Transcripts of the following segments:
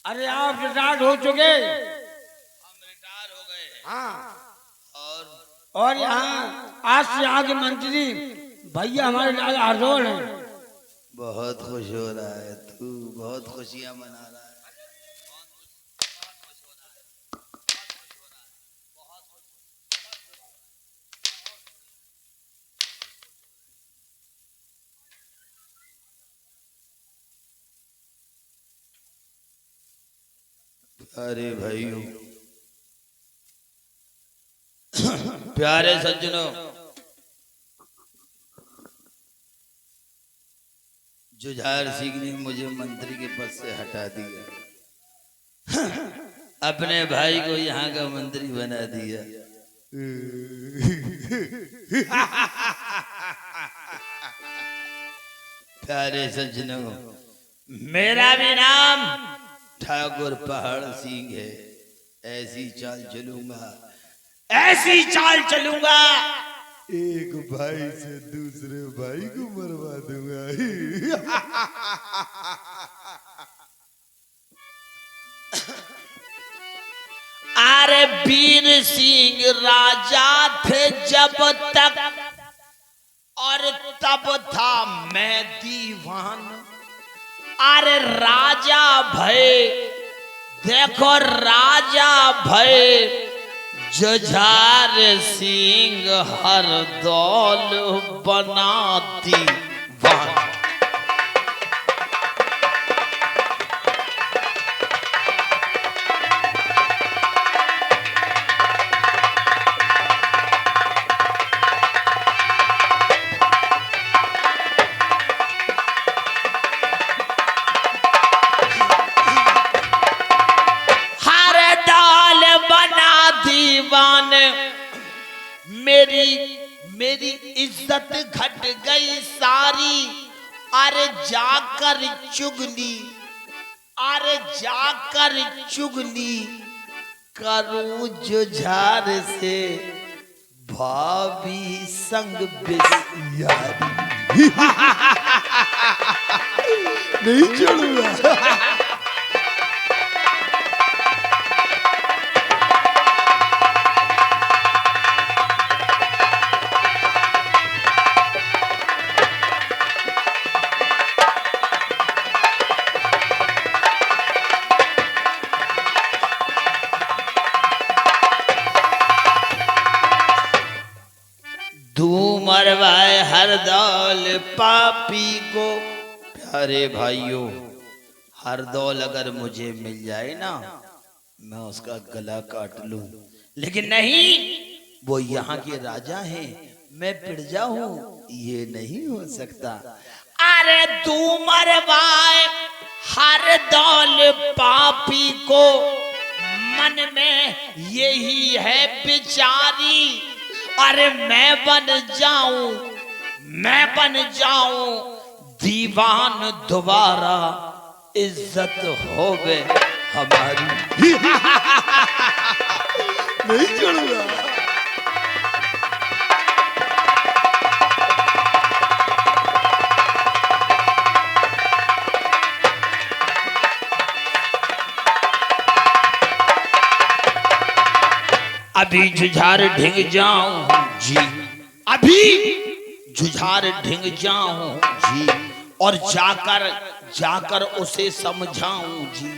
अरे आप रिटायर्ड हो चुके? हम रिटायर हो गए। हाँ। और यहाँ आज से यहाँ के मंत्री भैया हमारे लाल हरदौल हैं। बहुत खुश हो रहा है तू, बहुत खुशियां मना रहा है। अरे भाइयों, प्यारे सज्जनों, जुझार सिंह ने मुझे मंत्री के पद से हटा दिया, अपने भाई को यहाँ का मंत्री बना दिया। प्यारे सज्जनों, मेरा भी नाम ठाकुर पहाड़ सिंह है। ऐसी चाल चलूंगा, ऐसी चाल चलूंगा, एक भाई से दूसरे भाई को मरवा दूंगा। अरे वीर सिंह राजा थे जब तक, और तब था मैं दीवान। अरे राजा भय, देखो राजा भय, जुझार सिंह हर दौल बना दीवान। मेरी इज्जत घट गई सारी। अरे जाकर चुगली, अरे जाकर चुगली करूं जुझार से, भाभी संग बिस्यारी। नहीं छोड़ूंगा। मरवाए हर दौल पापी को। प्यारे भाइयों, हर दौल अगर मुझे मिल जाए ना, मैं उसका गला काट लूं, लेकिन नहीं, वो यहाँ के राजा हैं, मैं पिरजा हूं, ये नहीं हो सकता। अरे तू मरवाए हर दौल पापी को, मन में यही है बिचारी। अरे मैं बन जाऊं दीवान दोबारा, इज्जत होवे हमारी। नहीं छोड़ूंगा। अभी जुझार ढिंग जाऊं जी, अभी जुझार ढिंग जाऊं जी, और जाकर उसे समझाऊं जी।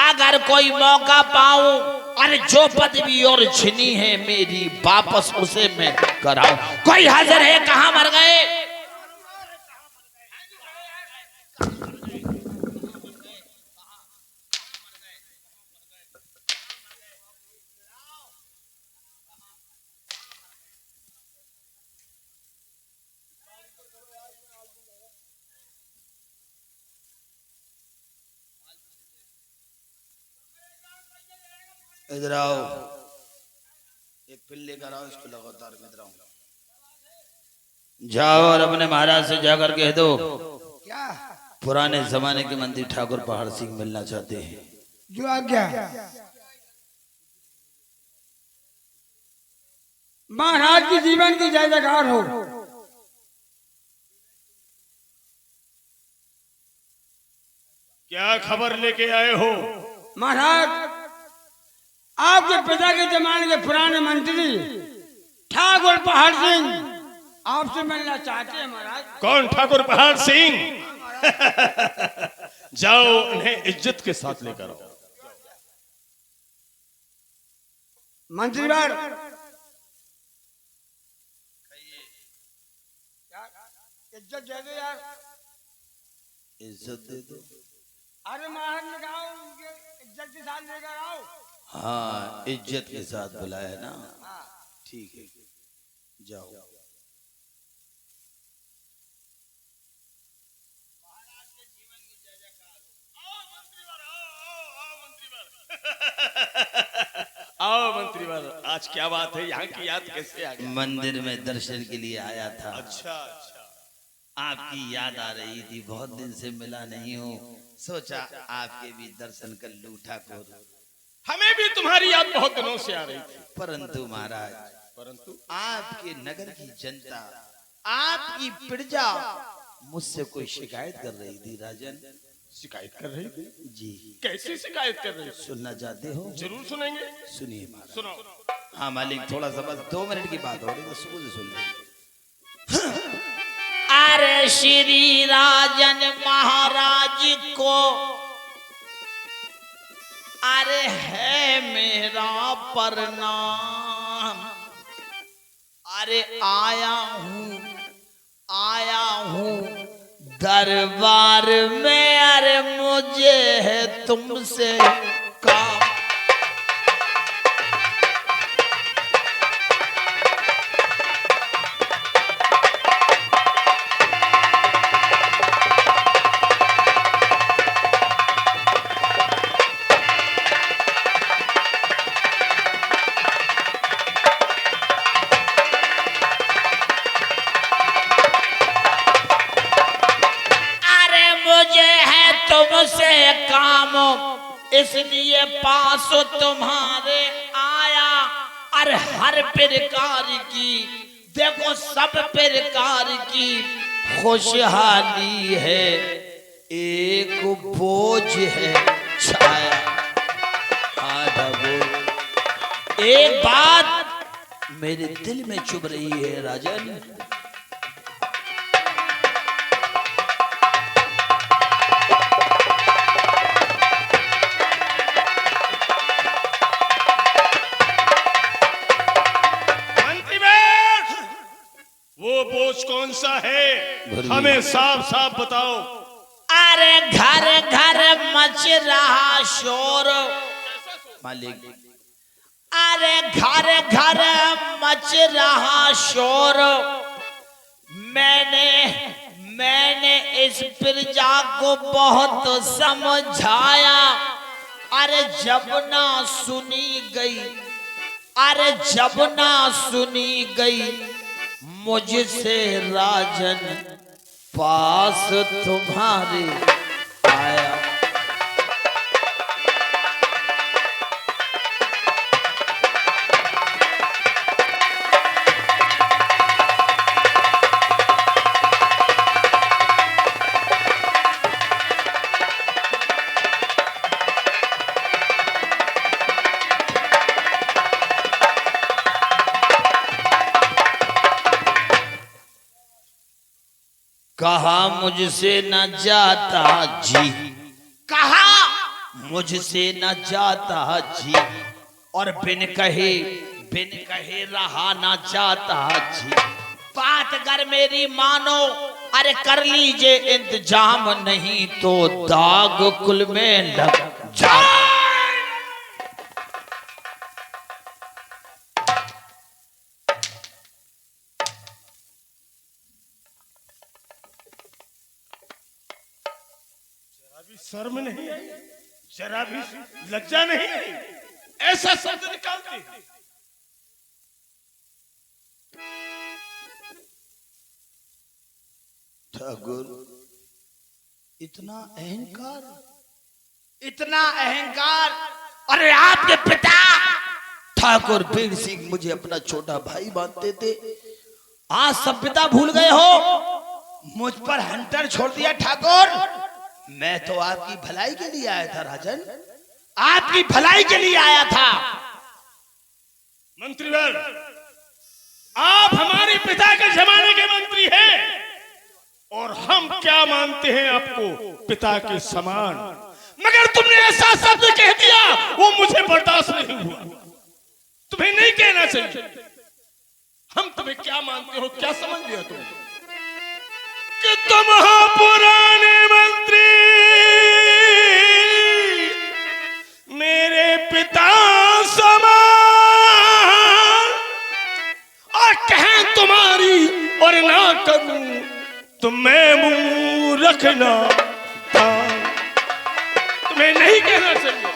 अगर कोई मौका पाऊं, अरे जो पदवी और छिनी है मेरी, वापस उसे मैं कराऊं। कोई हाजिर है? कहां मर गए? इधर आओ, एक पिल्ले का आओ, इसको लगातार इधर आओ। जाओ और अपने महाराज से जाकर कह दो, क्या पुराने जमाने के मंत्री ठाकुर पहाड़ सिंह मिलना चाहते हैं। जो आज्ञा। महाराज की जीवन की जय जयकार हो। क्या खबर लेके आए हो? महाराज आपके पिता के जमाने के पुराने मंत्री ठाकुर पहाड़ सिंह आपसे मिलना चाहते हैं महाराज। कौन ठाकुर पहाड़ सिंह? जाओ उन्हें इज्जत के साथ लेकर आओ। मंत्री बार इज्जत दे दो यार, इज्जत दे दो। अरे महाराज ने कहा उनके इज्जत के साथ लेकर आओ। हाँ इज्जत के साथ बुलाया ना, ठीक है जाओ। आओ मंत्रीवर, आज क्या बात है? यहाँ की याद कैसे आ गई? मंदिर में दर्शन के लिए आया था। अच्छा अच्छा। आपकी याद आ रही थी, बहुत दिन से मिला नहीं हूँ, सोचा आपके भी दर्शन कर लूं ठाकुर। हमें भी तुम्हारी याद बहुत दिनों से आ रही थी। परंतु महाराज, परंतु आपके नगर की जनता, आपकी प्रजा मुझसे कोई शिकायत कर रही थी राजन। शिकायत कर रही थी? जी। कैसी शिकायत कर रही थी? सुनना चाहते हो? जरूर सुनेंगे। सुनिए महाराज। सुनो। हाँ मालिक, थोड़ा सा बस 2 मिनट की बात हो रही है, सुकून से सुन लीजिए। अरे श्री राजन महाराज को अरे है मेरा प्रणाम। अरे आया हूँ दरबार में, अरे मुझे है तुमसे काम। तुमसे काम इसलिए पास तुम्हारे आया। अरे हर प्रकार की देखो, सब प्रकार की खुशहाली है, एक बोझ है छाया। एक बात मेरे दिल में चुभ रही है राजन। वो बोझ कौन सा है? हमें साफ साफ बताओ। अरे घर घर मच रहा शोर मालिक। अरे घर घर मच रहा शोर। मैंने इस प्रजा को बहुत समझाया। अरे जब ना सुनी गई, अरे जब ना सुनी गई मुझसे राजन पास तुम्हारे आया। कहा मुझसे न जाता जी, कहा मुझसे न जाता जी, और बिन कहे रहा न जाता जी। बात अगर मेरी मानो, अरे कर लीजिए इंतजाम, नहीं तो दाग कुल में लग जा। शर्म नहीं आई? जरा भी लज्जा नहीं आई? ऐसा शब्द निकालते हैं? ठाकुर, इतना अहंकार, इतना अहंकार। अरे आपके पिता ठाकुर वीर सिंह मुझे अपना छोटा भाई मानते थे, आज सभ्यता भूल गए हो, मुझ पर हंटर छोड़ दिया ठाकुर। मैं तो आपकी भलाई के लिए आया था राजन। आपकी भलाई के लिए आया था। मंत्रीवर, आप हमारे पिता के जमाने के मंत्री हैं और हम क्या मानते हैं आपको पिता के समान, मगर तुमने ऐसा शब्द कह दिया वो मुझे बर्दाश्त नहीं हुआ। तुम्हें नहीं कहना चाहिए। हम तुम्हें क्या मानते हो, क्या समझ लिया तुम कि तुम हो पुराने मंत्री, मेरे पिता समान, और कहें तुम्हारी और ना करूं तो मैं मुंह रखना था। तुम्हें नहीं कहना चाहिए।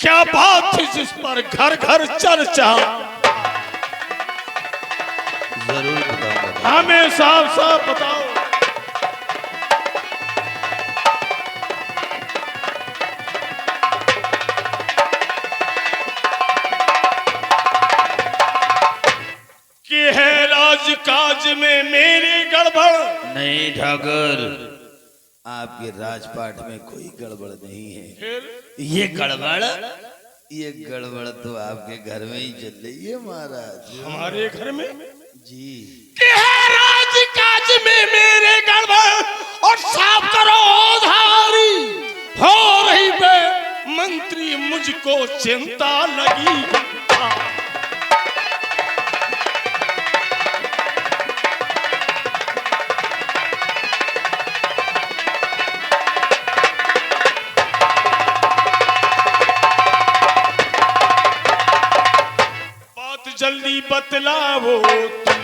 क्या बात थी जिस पर घर घर चर्चा? जरूर बताऊंगा। हमें साफ साफ बताओ। कि है राजकाज में मेरी गड़बड़? नहीं ठाकुर, आपके राजपाट में कोई गड़बड़ नहीं है। ये गड़बड़ तो आपके घर में ही चल रही है महाराज। हमारे घर में? जी। कि है राजकाज में मेरे गड़बड़ और साफ करो धारी हो रही बे मंत्री, मुझको चिंता लगी। जल्दी बतलावो तुम,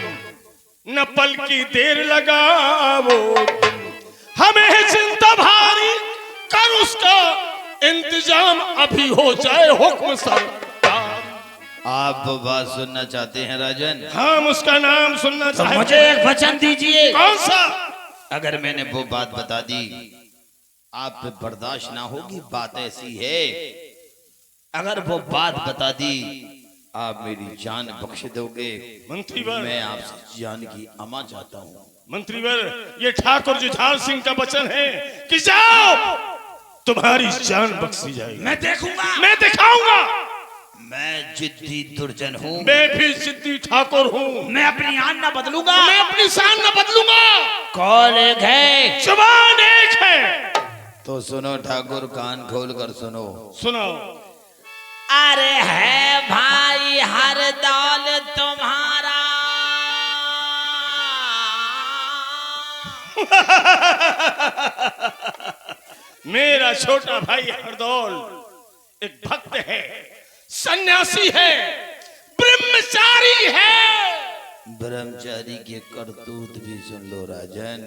न पल की देर लगावो तुम, हमें चिंता भारी कर उसका इंतजाम अभी हो जाए हुक्म सरकार। आप वो बात सुनना चाहते हैं राजन? हम उसका नाम सुनना तो चाहते मुझे एक वचन दीजिए। कौन सा? अगर मैंने वो बात बता दी आप पे बर्दाश्त ना होगी। बात ऐसी है, अगर वो बात बता दी आप मेरी जान बख्श दोगे। मंत्रीवर, मैं आपसे जान की अमा चाहता हूँ। मंत्रीवर, ये ठाकुर जुझार सिंह का वचन है कि जाओ तुम्हारी जान बख्शी जाएगी। मैं देखूंगा, मैं दिखाऊंगा। मैं जिद्दी दुर्जन हूँ। मैं भी जिद्दी ठाकुर हूँ। मैं अपनी आन न बदलूंगा, मैं अपनी शान न बदलूंगा। कौल एक है, जुबान एक है। तो सुनो ठाकुर, कान खोल कर सुनो। सुनाओ। अरे है भाई हर दौल तुम्हारा, मेरा छोटा भाई हरदौल एक भक्त है, सन्यासी है, ब्रह्मचारी है। ब्रह्मचारी के करतूत भी सुन लो राजन।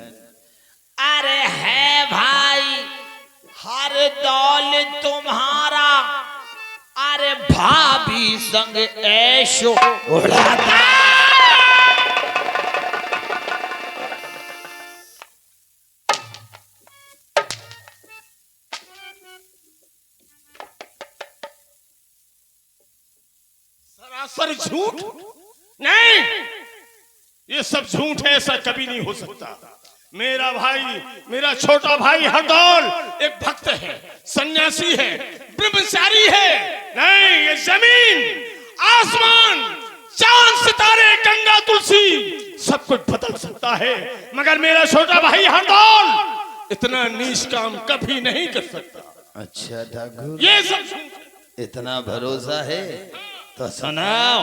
अरे है भाई हर दौल तुम्हारा, अरे भाभी संग ऐशो उड़ाता। सरासर झूठ। नहीं, ये सब झूठ है, ऐसा कभी नहीं हो सकता। मेरा भाई, मेरा छोटा भाई हरदौल एक भक्त है, सन्यासी है, ब्रह्मचारी है। नहीं, ये जमीन, आसमान, चांद, सितारे, गंगा, तुलसी सब कुछ बदल सकता है, मगर मेरा छोटा भाई हरदौल इतना नीच काम कभी नहीं कर सकता। अच्छा ठाकुर, ये सब इतना भरोसा है तो सुनाओ।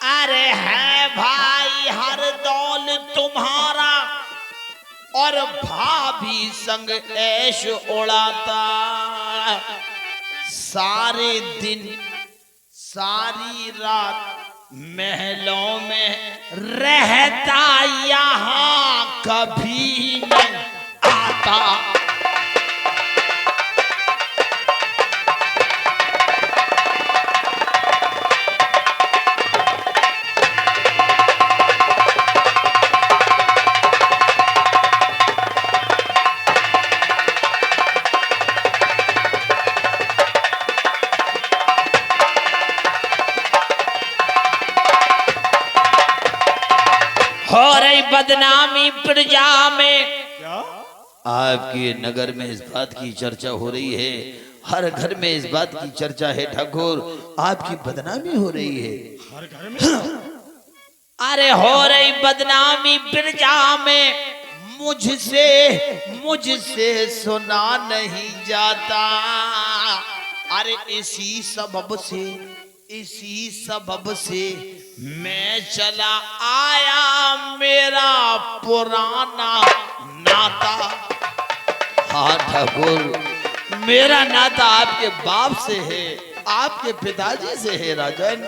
अरे है भाई हर दौल तुम्हारा, और भाभी संग ऐश उड़ाता। सारे दिन सारी रात महलों में रहता, यहाँ कभी न नाता। हो रही बदनामी प्रजा में। क्या? आपके नगर में इस बात की चर्चा हो रही है, हर घर में इस बात की चर्चा है ठाकुर, आपकी बदनामी हो रही है। हर घर में? अरे हो रही बदनामी प्रजा में, मुझसे सुना नहीं जाता। अरे इसी सबब से मैं चला आया मेरा पुराना नाता। हाँ ठाकुर, मेरा नाता आपके बाप से है, आपके पिताजी से है राजन।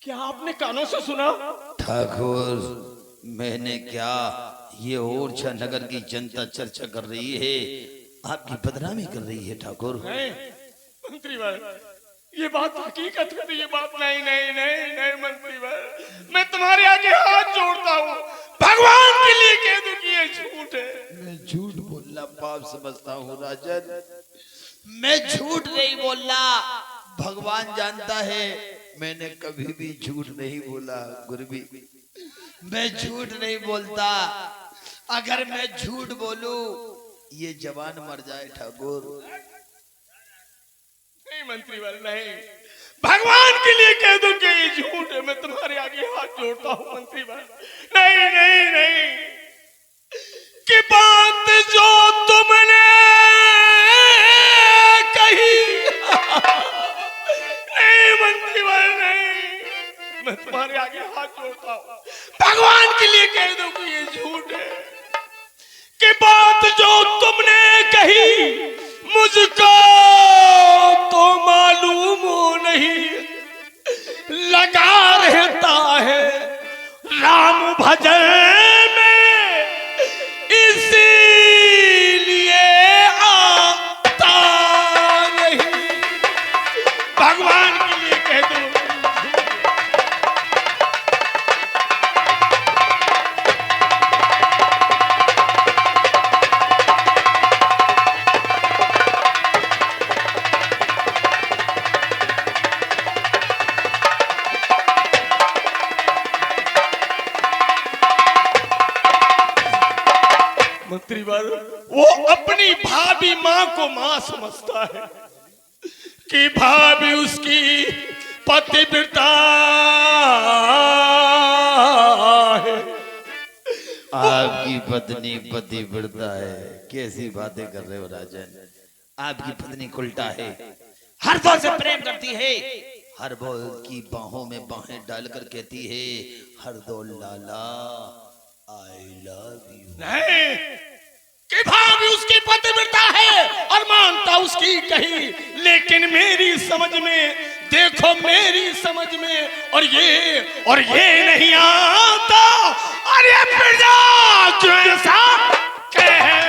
क्या आपने कानों से सुना? ठाकुर, मैंने क्या, ये ओरछा नगर की जनता चर्चा कर रही है, आपकी बदनामी कर रही है ठाकुर। नहीं मंत्री भाई, ये बात हकीकत है, ये बात नहीं नहीं नहीं नहीं मंत्री भाई, मैं तुम्हारे आगे हाथ जोड़ता हूँ, भगवान के लिए कह दूं कि ये झूठ है। मैं झूठ बोलना पाप समझता हूँ राजन, मैं झूठ नहीं बोला। भगवान जानता है मैंने कभी भी झूठ नहीं बोला। गुरबी, मैं झूठ नहीं बोलता, अगर मैं झूठ बोलूं ये जवान मर जाए ठाकुर। नहीं मंत्री भाई नहीं, भगवान के लिए कह दो कि ये झूठ है, मैं तुम्हारे आगे हाथ जोड़ता हूँ मंत्री भाई। नहीं नहीं नहीं, कि बात जो तुमने कही नहीं मंत्री भाई नहीं, मैं तुम्हारे आगे हाथ जोड़ता हूँ, भगवान के लिए कह दो कि ये झूठ है, कि बात जो तुमने कही मुझको तो मालूम हो नहीं, लगा रहता है राम भजन में, इसीलिए आता नहीं, भगवान के लिए कह दो। मंत्री वर, वो अपनी भाभी माँ को माँ समझता है कि भाभी उसकी पतिव्रता है। आपकी पत्नी पतिव्रता है, कैसी बातें कर रहे हो राजन, आपकी पत्नी उल्टा है, हर दौर से प्रेम करती है, हर बोल की बाहों में बाहें डालकर कहती है, हर दौल लाला आई लव यू। नहीं, कि भाभी उसकी पतिव्रता है और मानता उसकी कही, लेकिन मेरी समझ में, देखो मेरी समझ में, और ये नहीं आता, और ये प्रजा जो ऐसा कह रही।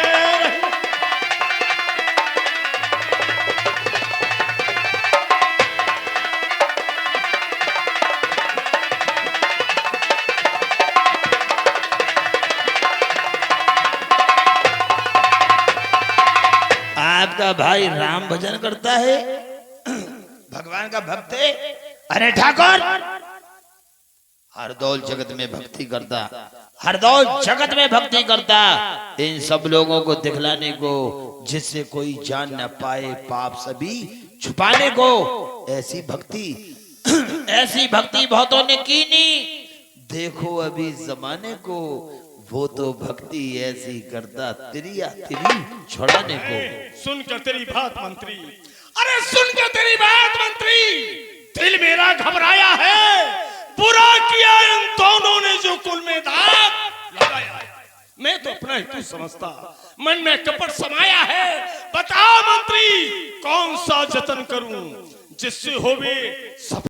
आपका भाई राम भजन करता है, भगवान का भक्त है। अरे ठाकुर, हर दौल जगत में भक्ति करता, हर दौर जगत में भक्ति करता, इन सब लोगों को दिखलाने को, जिससे कोई जान न पाए पाप सभी छुपाने को, ऐसी भक्ति ऐसी भक्ति बहुतों ने की नहीं। देखो अभी जमाने को, वो तो भक्ति ऐसी करता तिरिया तिरी छुड़ाने को। सुनकर तेरी बात मंत्री, अरे सुन के तेरी बात मंत्री, दिल मेरा घबराया है। बुरा किया इन दोनों ने जो कुल में दाग लगाया। मैं तो अपना ही तू समझता, मन में कपट समाया है। बताओ मंत्री, कौन सा जतन करूं जिससे होवे